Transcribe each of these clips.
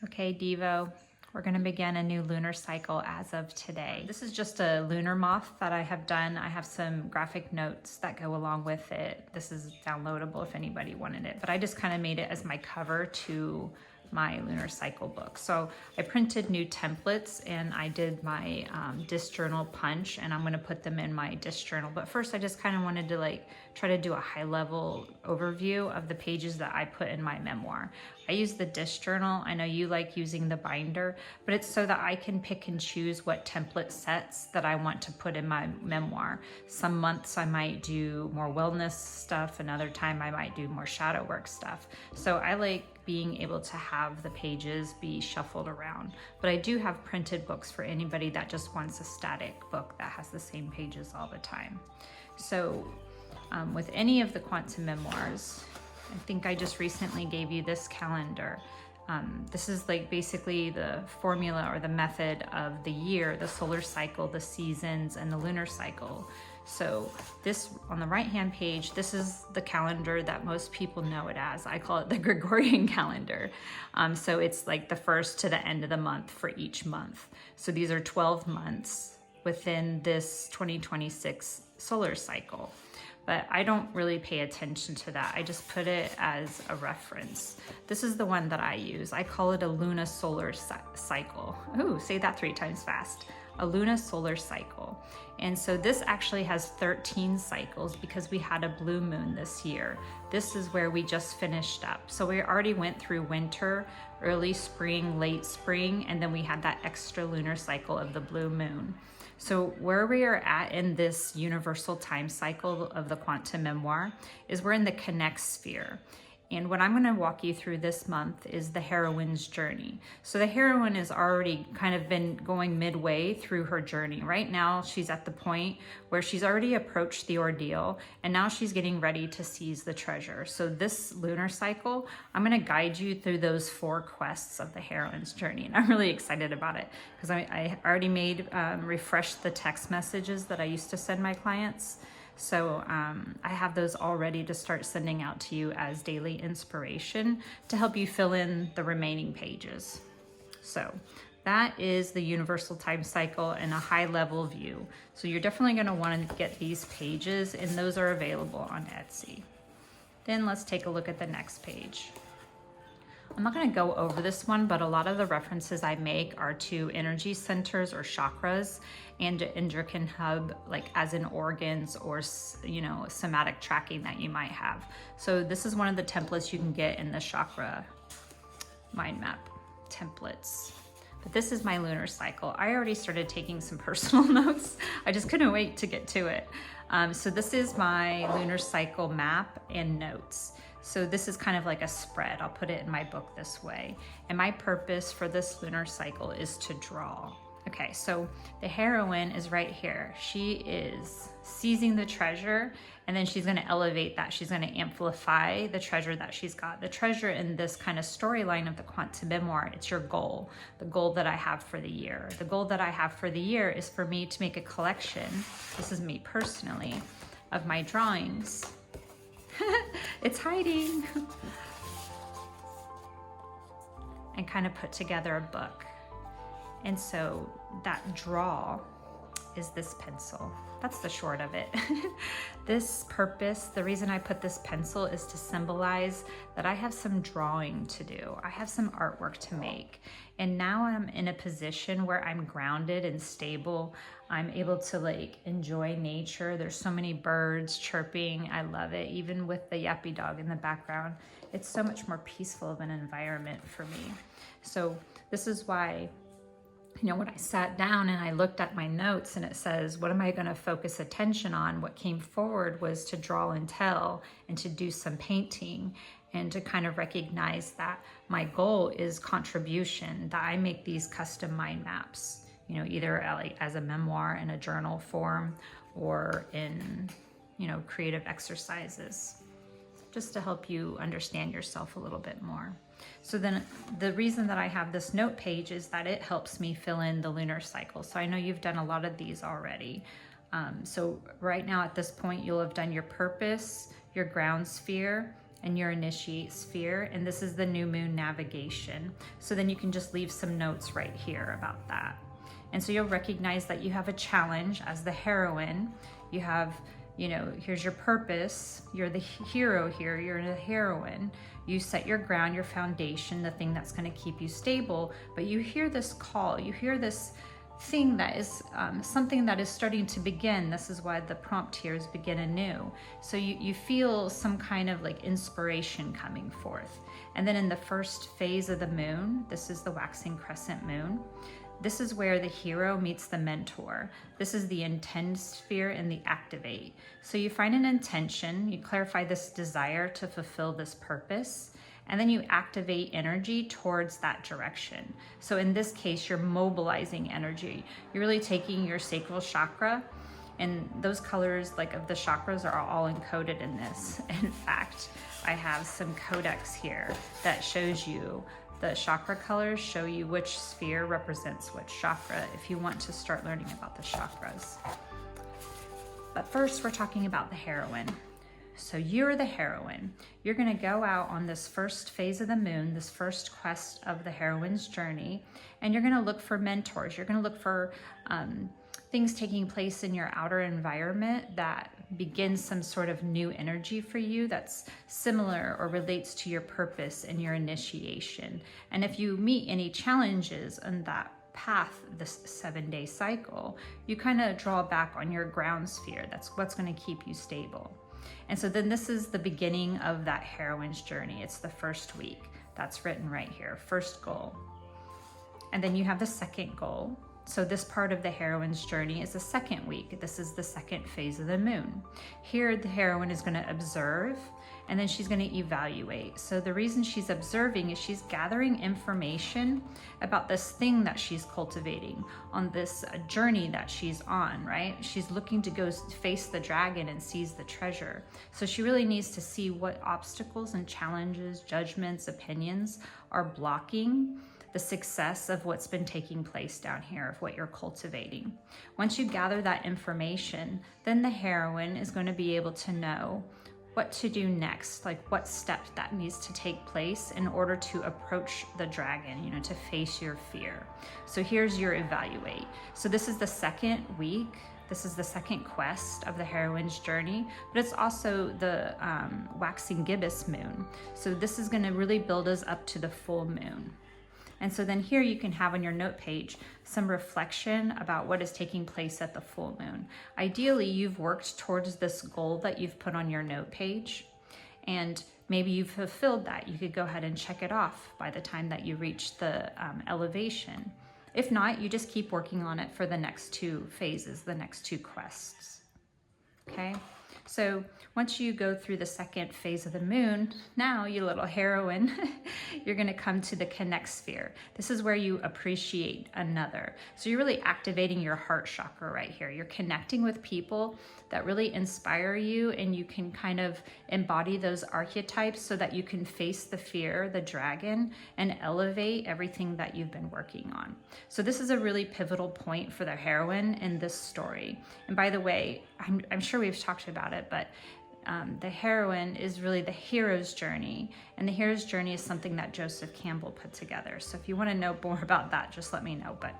Okay, Devo, we're going to begin a new lunar cycle as of today. This is just a lunar moth that I have done. I have some graphic notes that go along with it. This is downloadable if anybody wanted it, but I just kind of made it as my cover to my lunar cycle book. So I printed new templates and I did my disc journal punch, and I'm going to put them in my disc journal. But first I just kind of wanted to try to do a high level overview of the pages that I put in my memoir. I use the disc journal. I know you like using the binder, but it's so that I can pick and choose what template sets that I want to put in my memoir. Some months I might do more wellness stuff. Another time I might do more shadow work stuff. So I like being able to have the pages be shuffled around. But I do have printed books for anybody that just wants a static book that has the same pages all the time. So with any of the quantum memoirs, I think I just recently gave you this calendar. This is basically the formula or the method of the year, the solar cycle, the seasons, and the lunar cycle. So this, on the right-hand page, this is the calendar that most people know it as. I call it the Gregorian calendar. So it's the first to the end of the month for each month. So these are 12 months within this 2026 solar cycle. But I don't really pay attention to that. I just put it as a reference. This is the one that I use. I call it a luna-solar cycle. Ooh, say that 3 times fast. A luna-solar cycle. And so this actually has 13 cycles because we had a blue moon this year. This is where we just finished up. So we already went through winter, early spring, late spring, and then we had that extra lunar cycle of the blue moon. So where we are at in this universal time cycle of the quantum memoir is we're in the connect sphere. And what I'm going to walk you through this month is the heroine's journey. So the heroine has already kind of been going midway through her journey. Right now, she's at the point where she's already approached the ordeal, and now she's getting ready to seize the treasure. So this lunar cycle, I'm going to guide you through those 4 quests of the heroine's journey. And I'm really excited about it because I already refreshed the text messages that I used to send my clients. So I have those all ready to start sending out to you as daily inspiration to help you fill in the remaining pages. So that is the universal time cycle in a high level view. So you're definitely going to want to get these pages, and those are available on Etsy. Then let's take a look at the next page. I'm not going to go over this one, but a lot of the references I make are to energy centers or chakras and endocrine hub, as in organs or, somatic tracking that you might have. So this is one of the templates you can get in the chakra mind map templates. But this is my lunar cycle. I already started taking some personal notes. I just couldn't wait to get to it. So this is my lunar cycle map and notes. So this is kind of like a spread. I'll put it in my book this way. And my purpose for this lunar cycle is to draw. Okay, so the heroine is right here. She is seizing the treasure, and then she's going to elevate that. She's going to amplify the treasure that she's got. The treasure in this kind of storyline of the quantum memoir, it's your goal, the goal that I have for the year. The goal that I have for the year is for me to make a collection, this is me personally, of my drawings. It's hiding. And kind of put together a book. And so that draw is this pencil. That's the short of it. This purpose, the reason I put this pencil is to symbolize that I have some drawing to do. I have some artwork to make. And now I'm in a position where I'm grounded and stable. I'm able to enjoy nature. There's so many birds chirping. I love it. Even with the yappy dog in the background, it's so much more peaceful of an environment for me. So this is why, when I sat down and I looked at my notes and it says, what am I going to focus attention on? What came forward was to draw and tell and to do some painting and to kind of recognize that my goal is contribution, that I make these custom mind maps, either as a memoir in a journal form or in, creative exercises, just to help you understand yourself a little bit more. So then the reason that I have this note page is that it helps me fill in the lunar cycle. So I know you've done a lot of these already. So right now at this point, you'll have done your purpose, your ground sphere, and your initiate sphere, and this is the new moon navigation. So then you can just leave some notes right here about that. And so you'll recognize that you have a challenge as the heroine. You have, you know, here's your purpose. You're the hero here, you're the heroine. You set your ground, your foundation, the thing that's going to keep you stable. But you hear this call, you hear this thing that is something that is starting to begin. This is why the prompt here is begin anew. So you feel some kind of like inspiration coming forth. And then in the first phase of the moon, this is the waxing crescent moon. This is where the hero meets the mentor. This is the intend sphere and the activate. So you find an intention, you clarify this desire to fulfill this purpose, and then you activate energy towards that direction. So in this case, you're mobilizing energy. You're really taking your sacral chakra, and those colors like of the chakras are all encoded in this. In fact, I have some codex here that shows you the chakra colors, show you which sphere represents which chakra if you want to start learning about the chakras. But first, we're talking about the heroine. So you're the heroine. You're going to go out on this first phase of the moon, this first quest of the heroine's journey, and you're going to look for mentors. You're going to look for things taking place in your outer environment that begins some sort of new energy for you that's similar or relates to your purpose and your initiation. And if you meet any challenges on that path, this 7-day cycle, you kind of draw back on your ground sphere. That's what's going to keep you stable. And so then this is the beginning of that heroine's journey. It's the first week. That's written right here, first goal. And then you have the second goal. So this part of the heroine's journey is the second week. This is the second phase of the moon. Here, the heroine is going to observe, and then she's going to evaluate. So the reason she's observing is she's gathering information about this thing that she's cultivating on this journey that she's on, right? She's looking to go face the dragon and seize the treasure. So she really needs to see what obstacles and challenges, judgments, opinions are blocking the success of what's been taking place down here, of what you're cultivating. Once you gather that information, then the heroine is going to be able to know what to do next, like what step that needs to take place in order to approach the dragon, you know, to face your fear. So here's your evaluate. So this is the second week. This is the second quest of the heroine's journey, but it's also the waxing gibbous moon. So this is going to really build us up to the full moon. And so then here you can have on your note page some reflection about what is taking place at the full moon. Ideally, you've worked towards this goal that you've put on your note page, and maybe you've fulfilled that. You could go ahead and check it off by the time that you reach the elevation. If not, you just keep working on it for the next two phases, the next two quests. Okay? So once you go through the second phase of the moon, now you little heroine, you're going to come to the connect sphere. This is where you appreciate another. So you're really activating your heart chakra right here. You're connecting with people that really inspire you, and you can kind of embody those archetypes so that you can face the fear, the dragon, and elevate everything that you've been working on. So this is a really pivotal point for the heroine in this story. And by the way, I'm sure we've talked about it, but the heroine is really the hero's journey, and the hero's journey is something that Joseph Campbell put together. So if you want to know more about that, just let me know. But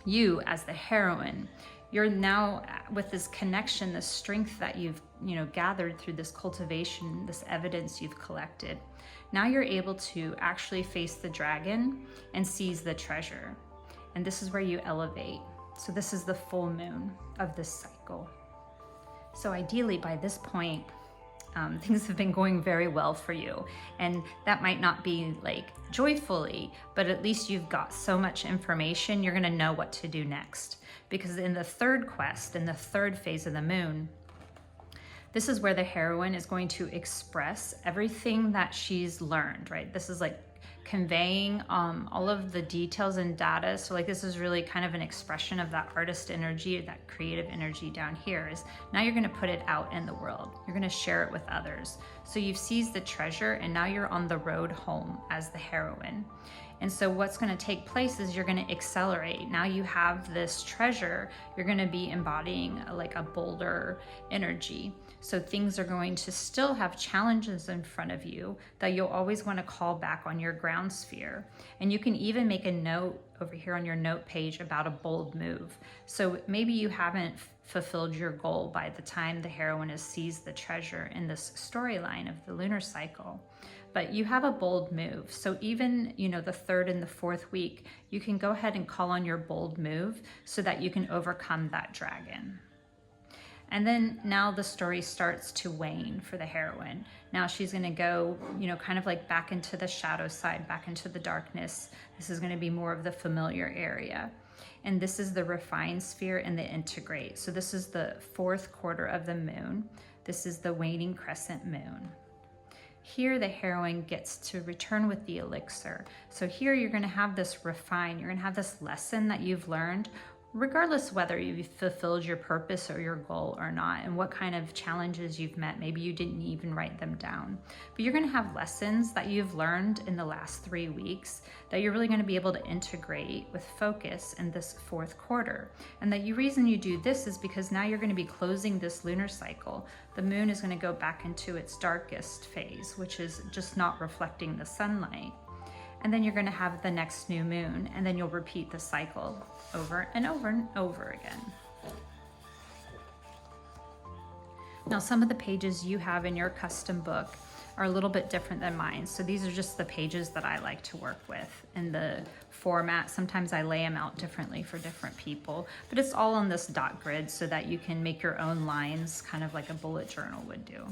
you as the heroine, you're now with this connection, this strength that you've gathered through this cultivation, this evidence you've collected. Now you're able to actually face the dragon and seize the treasure. And this is where you elevate. So this is the full moon of this cycle. So ideally by this point, things have been going very well for you. And that might not be like joyfully, but at least you've got so much information, you're gonna know what to do next. Because in the third quest, in the third phase of the moon, this is where the heroine is going to express everything that she's learned, right? This is like conveying all of the details and data. So like this is really kind of an expression of that artist energy, that creative energy down here. Is now you're going to put it out in the world. You're going to share it with others. So you've seized the treasure, and now you're on the road home as the heroine. And so what's going to take place is you're going to accelerate. Now you have this treasure, you're going to be embodying like a bolder energy. So things are going to still have challenges in front of you that you'll always want to call back on your ground sphere. And you can even make a note over here on your note page about a bold move. So maybe you haven't fulfilled your goal by the time the heroine has seized the treasure in this storyline of the lunar cycle. But you have a bold move. So even, the 3rd and the 4th week, you can go ahead and call on your bold move so that you can overcome that dragon. And then now the story starts to wane for the heroine. Now she's going to go, kind of like back into the shadow side, back into the darkness. This is going to be more of the familiar area. And this is the refined sphere and the integrate. So this is the 4th quarter of the moon. This is the waning crescent moon. Here the heroine gets to return with the elixir. So here you're going to have this refine, you're going to have this lesson that you've learned, regardless whether you've fulfilled your purpose or your goal or not, and what kind of challenges you've met. Maybe you didn't even write them down, but you're going to have lessons that you've learned in the last 3 weeks that you're really going to be able to integrate with focus in this 4th quarter. And the reason you do this is because now you're going to be closing this lunar cycle. The moon is going to go back into its darkest phase, which is just not reflecting the sunlight. And then you're going to have the next new moon, and then you'll repeat the cycle over and over and over again. Now, some of the pages you have in your custom book are a little bit different than mine. So these are just the pages that I like to work with in the format. Sometimes I lay them out differently for different people, but it's all on this dot grid so that you can make your own lines, kind of like a bullet journal would do.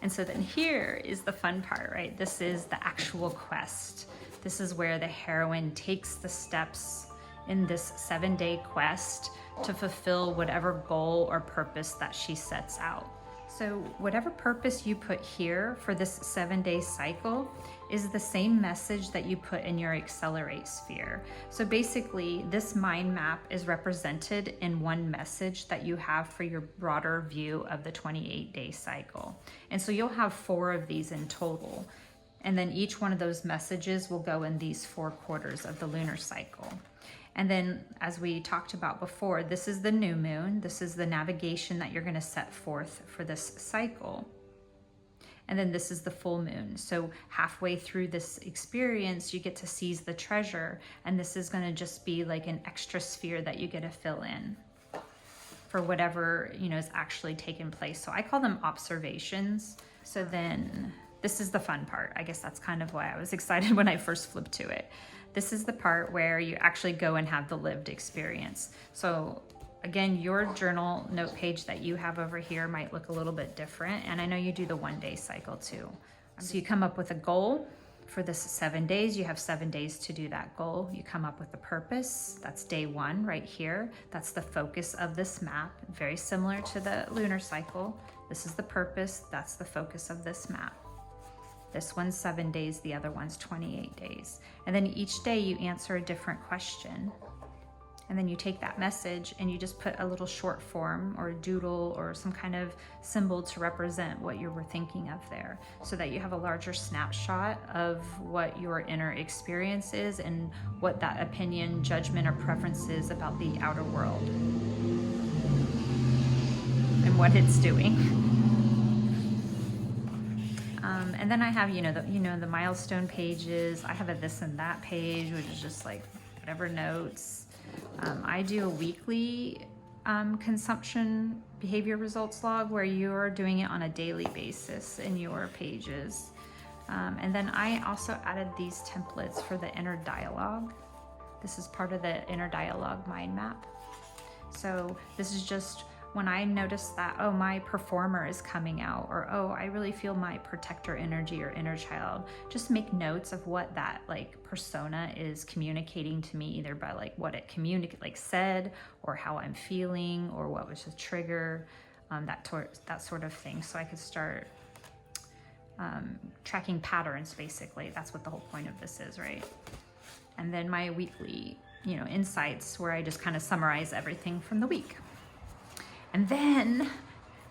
And so then here is the fun part, right? This is the actual quest. This is where the heroine takes the steps in this 7-day quest to fulfill whatever goal or purpose that she sets out. So whatever purpose you put here for this 7-day cycle is the same message that you put in your accelerate sphere. So basically this mind map is represented in one message that you have for your broader view of the 28-day cycle. And so you'll have 4 of these in total. And then each one of those messages will go in these 4 quarters of the lunar cycle. And then, as we talked about before, this is the new moon. This is the navigation that you're going to set forth for this cycle. And then this is the full moon. So halfway through this experience, you get to seize the treasure. And this is going to just be like an extra sphere that you get to fill in for whatever, is actually taking place. So I call them observations. So then this is the fun part. I guess that's kind of why I was excited when I first flipped to it. This is the part where you actually go and have the lived experience. So again, your journal note page that you have over here might look a little bit different. And I know you do the 1-day cycle too. So you come up with a goal for this 7 days. You have 7 days to do that goal. You come up with a purpose. That's day 1 right here. That's the focus of this map. Very similar to the lunar cycle. This is the purpose. That's the focus of this map. This one's 7 days, the other one's 28 days. And then each day you answer a different question. And then you take that message and you just put a little short form or a doodle or some kind of symbol to represent what you were thinking of there, so that you have a larger snapshot of what your inner experience is and what that opinion, judgment, or preference is about the outer world and what it's doing. And then I have, the milestone pages. I have a this and that page, which is just like whatever notes. I do a weekly consumption behavior results log where you're doing it on a daily basis in your pages. And then I also added these templates for the inner dialogue. This is part of the inner dialogue mind map. So this is just when I notice that, oh, my performer is coming out, or, oh, I really feel my protector energy or inner child, just make notes of what that persona is communicating to me, either by what it said, or how I'm feeling, or what was the trigger, that sort of thing. So I could start tracking patterns, basically. That's what the whole point of this is, right? And then my weekly, insights, where I just kind of summarize everything from the week. And then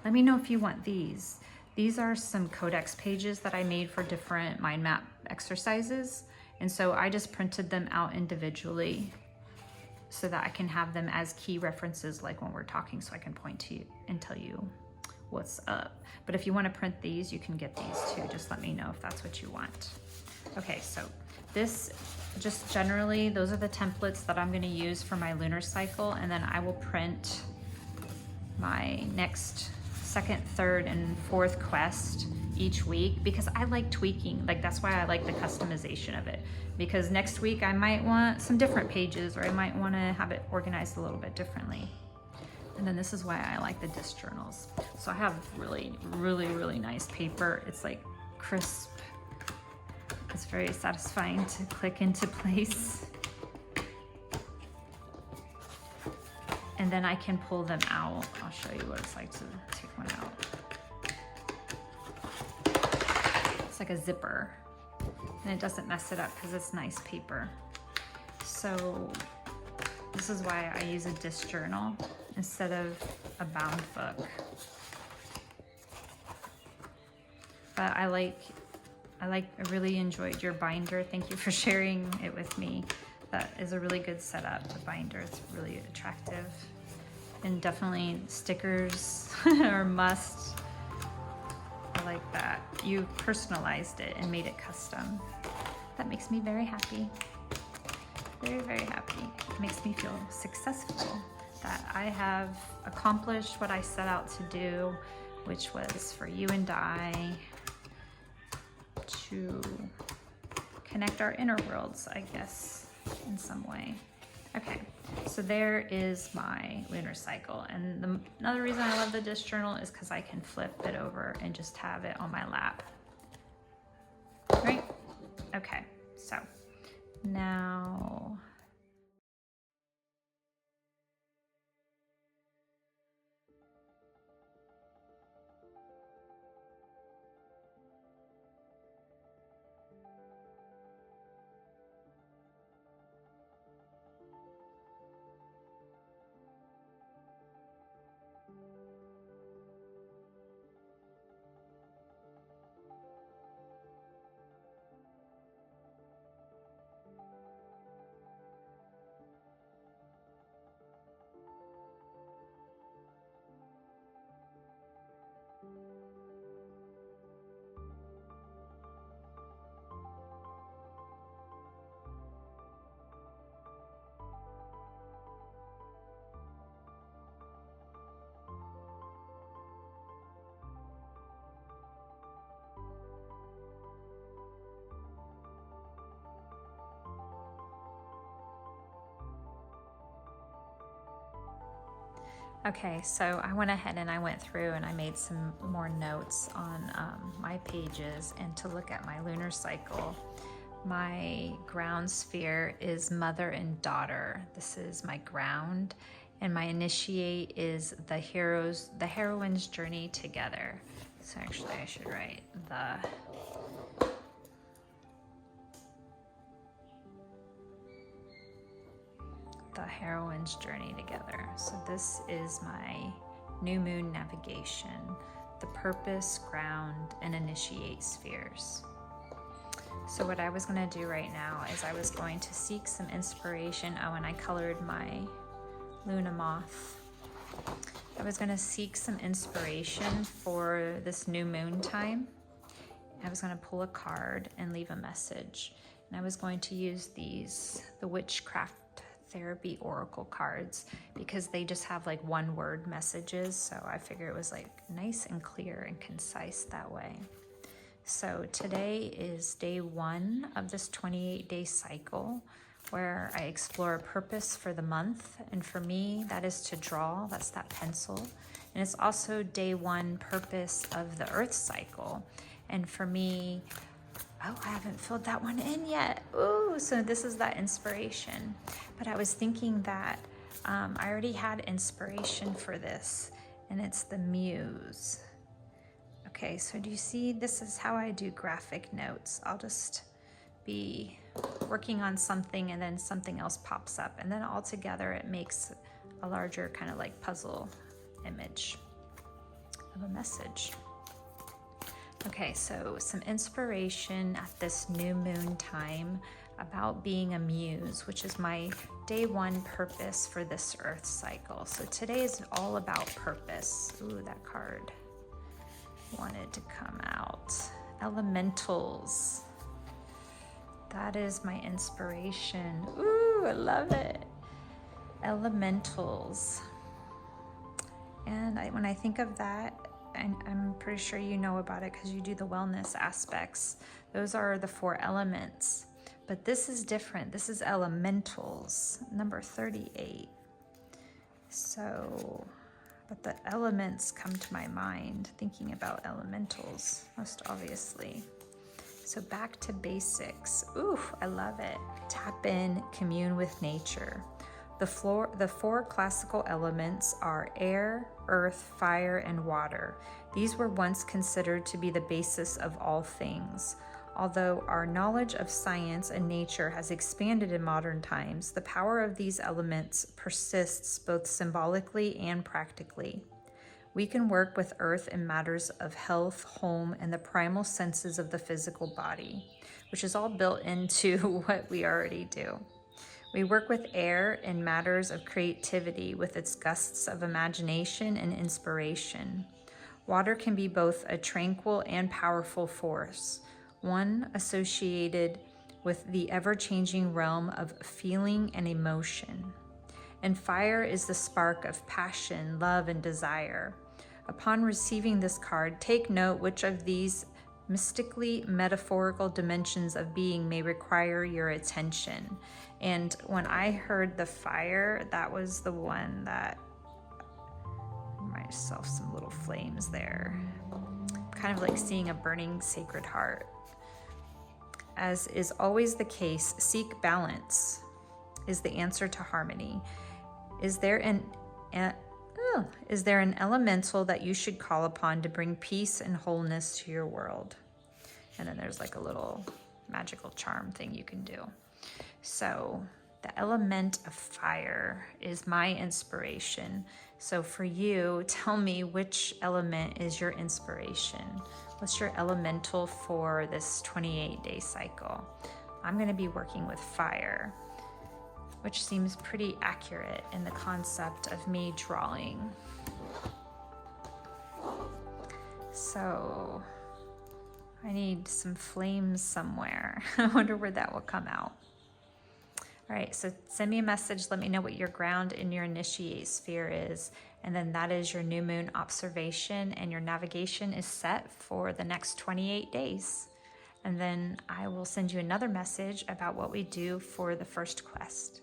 let me know if you want these. These are some codex pages that I made for different mind map exercises. And so I just printed them out individually so that I can have them as key references, like when we're talking, so I can point to you and tell you what's up. But if you want to print these, you can get these too. Just let me know if that's what you want. Okay, so this just generally, those are the templates that I'm going to use for my lunar cycle, and then I will print my next second, third, and fourth quest each week, because I like tweaking. Like, that's why I like the customization of it, because next week I might want some different pages, or I might want to have it organized a little bit differently. And then this is why I like the disc journals. So I have really, really, really nice paper. It's like crisp. It's very satisfying to click into place. And then I can pull them out. I'll show you what it's like to take one out. It's like a zipper, and it doesn't mess it up because it's nice paper. So this is why I use a disc journal instead of a bound book. But I really enjoyed your binder. Thank you for sharing it with me. That is a really good setup, the binder. It's really attractive. And definitely stickers are must. I like that. You personalized it and made it custom. That makes me very happy. Very, very happy. It makes me feel successful that I have accomplished what I set out to do, which was for you and I to connect our inner worlds, I guess, in some way. Okay, so there is my lunar cycle. And another reason I love the disc journal is because I can flip it over and just have it on my lap. Right? Okay, so now okay, so I went ahead and I went through and I made some more notes on my pages, and to look at my lunar cycle. My ground sphere is mother and daughter. This is my ground, and my initiate is the heroine's journey together. So actually I should write the heroine's journey together. So this is my new moon navigation, the purpose, ground, and initiate spheres. So what I was going to do right now is I was going to seek some inspiration. Oh, and I colored my Luna moth. I was going to seek some inspiration for this new moon time. I was going to pull a card and leave a message. And I was going to use these, the Witchcraft Therapy Oracle cards, because they just have like one word messages. So I figure it was like nice and clear and concise that way. So today is day 1 of this 28-day cycle, where I explore a purpose for the month. And for me, that is to draw. That's that pencil. And it's also day 1 purpose of the Earth cycle. And for me, oh, I haven't filled that one in yet. Ooh, so this is that inspiration. But I was thinking that I already had inspiration for this, and it's the muse. Okay, so do you see, this is how I do graphic notes. I'll just be working on something and then something else pops up, and then all together it makes a larger kind of like puzzle image of a message. Okay, so some inspiration at this new moon time about being a muse, which is my day 1 purpose for this Earth cycle. So today is all about purpose. Ooh, that card. wanted to come out. Elementals. That is my inspiration. Ooh, I love it. Elementals. And when I think of that, I'm pretty sure you know about it because you do the wellness aspects. Those are the 4 elements. But this is different. This is elementals, number 38. So, but the elements come to my mind thinking about elementals, most obviously. So back to basics. Ooh, I love it. Tap in, commune with nature. The 4 classical elements are air, earth, fire, and water. These were once considered to be the basis of all things. Although our knowledge of science and nature has expanded in modern times, the power of these elements persists both symbolically and practically. We can work with earth in matters of health, home, and the primal senses of the physical body, which is all built into what we already do. We work with air in matters of creativity with its gusts of imagination and inspiration. Water can be both a tranquil and powerful force, one associated with the ever-changing realm of feeling and emotion. And fire is the spark of passion, love, and desire. Upon receiving this card, take note which of these mystically metaphorical dimensions of being may require your attention. And when I heard the fire, that was the one that myself some little flames there. Kind of like seeing a burning sacred heart. As is always the case, seek balance is the answer to harmony. Is there an elemental that you should call upon to bring peace and wholeness to your world? And then there's like a little magical charm thing you can do. So the element of fire is my inspiration. So for you, tell me which element is your inspiration. What's your elemental for this 28-day cycle? I'm going to be working with fire, which seems pretty accurate in the concept of me drawing. So I need some flames somewhere. I wonder where that will come out. All right, so send me a message. Let me know what your ground in your initiate sphere is. And then that is your new moon observation, and your navigation is set for the next 28 days. And then I will send you another message about what we do for the first quest.